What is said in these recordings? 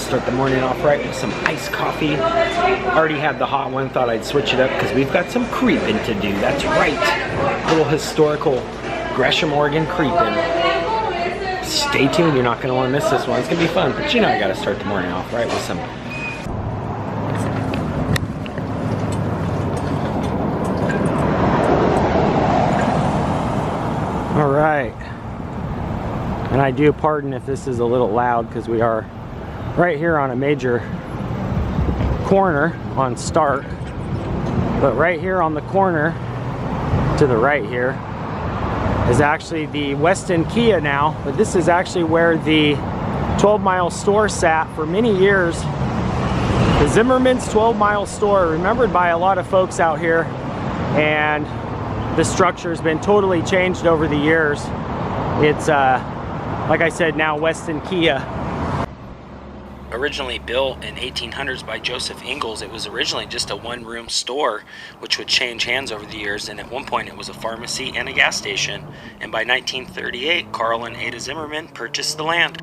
start the morning off right with some iced coffee. Already had the hot one, thought I'd switch it up because we've got some creeping to do. That's right. A little historical Gresham, Oregon creeping. Stay tuned, you're not going to want to miss this one. It's going to be fun, but you know I got to start the morning off right with some. All right. And I do pardon if this is a little loud because we are right here on a major corner on Stark. But right here on the corner to the right here is actually the Weston Kia now, but this is actually where the 12 Mile store sat for many years. The Zimmerman's 12 Mile store, remembered by a lot of folks out here, and the structure has been totally changed over the years. It's like I said, now Weston Kia. Originally built in 1800s by Joseph Ingalls, it was originally just a one-room store which would change hands over the years, and at one point it was a pharmacy and a gas station. And by 1938, Carl and Ada Zimmerman purchased the land.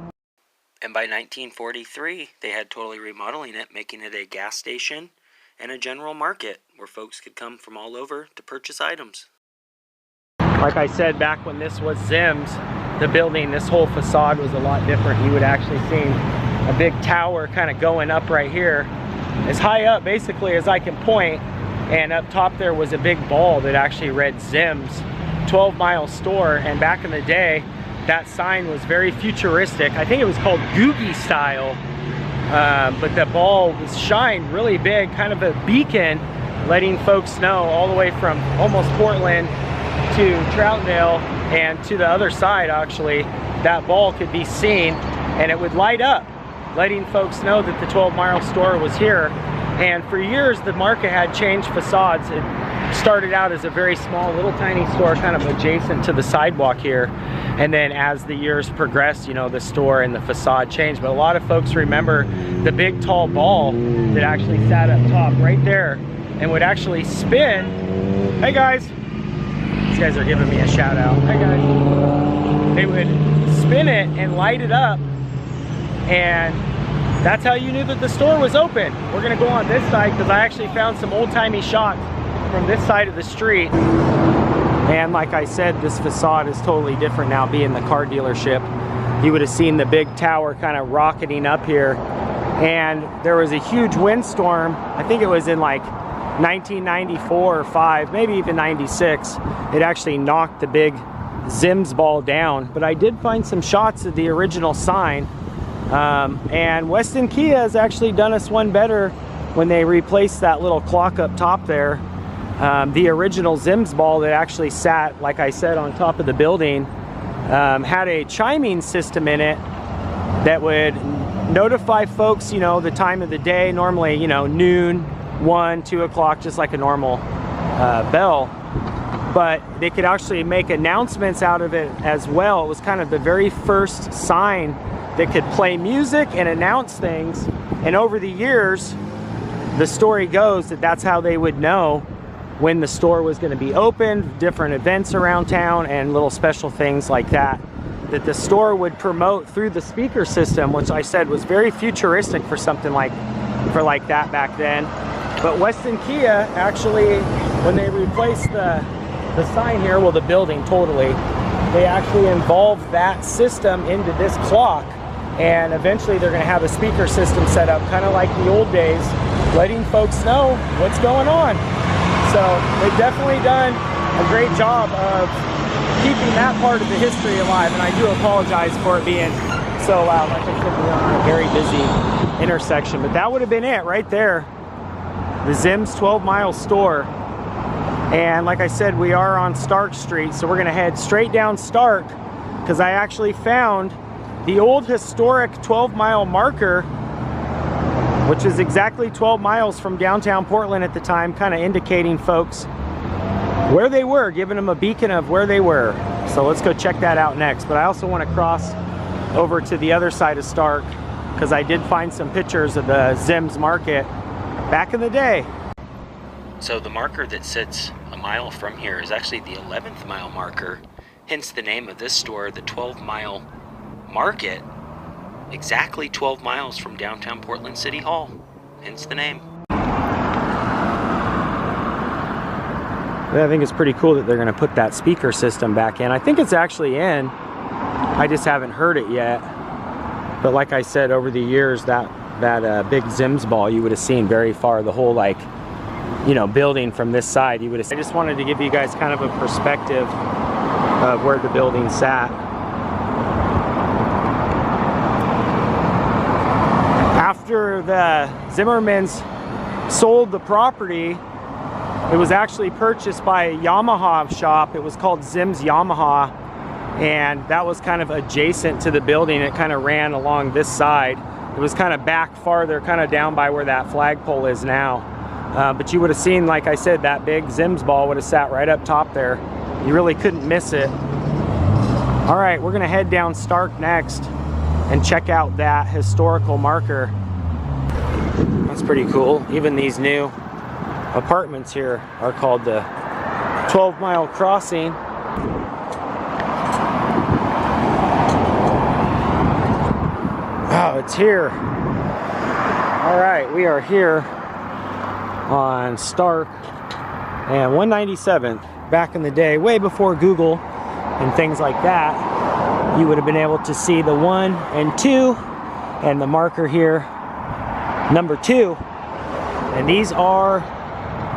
And by 1943, they had totally remodeling it, making it a gas station and a general market where folks could come from all over to purchase items. Like I said, back when this was Zims, the building, this whole facade was a lot different. You would actually see a big tower kind of going up right here, as high up basically as I can point, and up top there was a big ball that actually read Zims 12 Mile store. And back in the day, that sign was very futuristic. I think it was called Googie style, but the ball was shined really big, kind of a beacon, letting folks know all the way from almost Portland to Troutdale and to the other side. Actually, that ball could be seen and it would light up, letting folks know that the 12 Mile store was here. And for years the market had changed facades. It started out as a very small little tiny store kind of adjacent to the sidewalk here, and then as the years progressed, you know, the store and the facade changed. But a lot of folks remember the big tall ball that actually sat up top right there and would actually spin. Hey guys, these guys are giving me a shout out. Hi guys. They would spin it and light it up, and that's how you knew that the store was open. We're gonna go on this side because I actually found some old-timey shots from this side of the street. And like I said, this facade is totally different now, being the car dealership. You would have seen the big tower kind of rocketing up here. And there was a huge windstorm. I think it was in like 1994 or 5, maybe even 96. It actually knocked the big Zims ball down. But I did find some shots of the original sign. And Weston Kia has actually done us one better when they replaced that little clock up top there. The original Zims ball that actually sat, like I said, on top of the building, had a chiming system in it that would notify folks, you know, the time of the day, normally, you know, noon, 1, 2 o'clock, just like a normal bell. But they could actually make announcements out of it as well. It was kind of the very first sign that could play music and announce things. And over the years, the story goes that that's how they would know when the store was going to be open, different events around town and little special things like that, that the store would promote through the speaker system, which I said was very futuristic for something like that back then. But Weston Kia actually, when they replaced the sign here, well, the building totally, they actually involved that system into this clock. And eventually they're going to have a speaker system set up, kind of like the old days, letting folks know what's going on. So they've definitely done a great job of keeping that part of the history alive. And I do apologize for it being so loud. Like I said, we're on a very busy intersection. But that would have been it right there. The Zims 12 Mile store. And like I said, we are on Stark Street. So we're going to head straight down Stark because I actually found the old historic 12 Mile marker, which is exactly 12 miles from downtown Portland at the time, kind of indicating folks where they were, giving them a beacon of where they were. So let's go check that out next. But I also want to cross over to the other side of Stark because I did find some pictures of the Zims Market back in the day. So the marker that sits a mile from here is actually the 11th mile marker, hence the name of this store, the 12 Mile Market. exactly 12 miles from downtown Portland City Hall, hence the name. I think it's pretty cool that they're going to put that speaker system back in. I think it's actually in. I just haven't heard it yet. But like I said, over the years, that big Zims ball you would have seen very far, the whole, like, you know, building from this side. You would have. I just wanted to give you guys kind of a perspective of where the building sat. After the Zimmermans sold the property, it was actually purchased by a Yamaha shop. It was called Zims Yamaha, and that was kind of adjacent to the building. It kind of ran along this side. It was kind of back farther, kind of down by where that flagpole is now. But you would have seen, like I said, that big Zims ball would have sat right up top there. You really couldn't miss it. All right, we're gonna head down Stark next and check out that historical marker. That's pretty cool. Even these new apartments here are called the 12-mile crossing. Oh, it's here. All right, we are here on Stark and 197th. Back in the day, way before Google and things like that, you would have been able to see the 1 and 2 and the marker here, number 2. And these are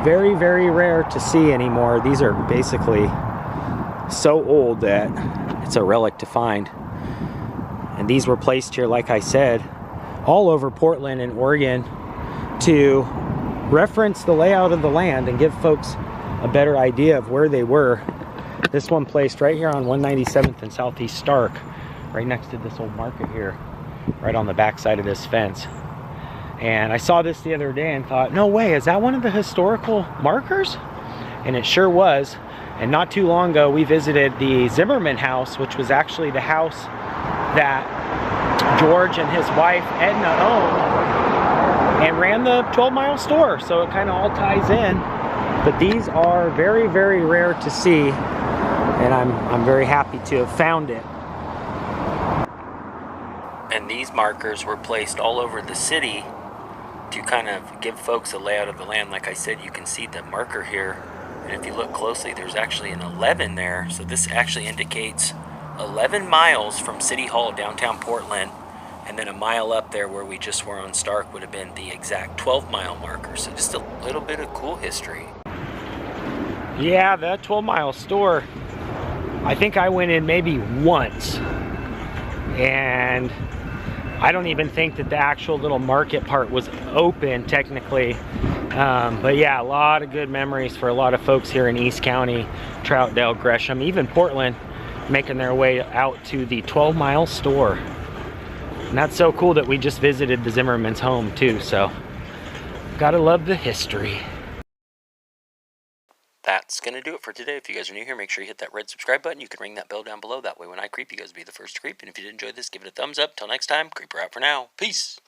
very, very rare to see anymore. These are basically so old that it's a relic to find. And these were placed here, like I said, all over Portland and Oregon to reference the layout of the land and give folks a better idea of where they were. This one placed right here on 197th and Southeast Stark, right next to this old market here, right on the back side of this fence. And I saw this the other day and thought, no way, is that one of the historical markers? And it sure was. And not too long ago, we visited the Zimmerman house, which was actually the house that George and his wife Edna owned and ran the 12-mile store. So it kind of all ties in. But these are very, very rare to see, and I'm very happy to have found it. And these markers were placed all over the city to kind of give folks a layout of the land. Like I said, you can see the marker here, and if you look closely, there's actually an 11 there. So this actually indicates 11 miles from City Hall, downtown Portland, and then a mile up there where we just were on Stark would have been the exact 12-mile marker. So just a little bit of cool history. Yeah, that 12-mile store, I think I went in maybe once, and I don't even think that the actual little market part was open technically. But yeah, a lot of good memories for a lot of folks here in East County, Troutdale, Gresham, even Portland, making their way out to the 12-mile store. And that's so cool that we just visited the Zimmerman's home too, so gotta love the history. That's going to do it for today. If you guys are new here, make sure you hit that red subscribe button. You can ring that bell down below. That way when I creep, you guys will be the first to creep. And if you did enjoy this, give it a thumbs up. Till next time, Creeper out for now. Peace.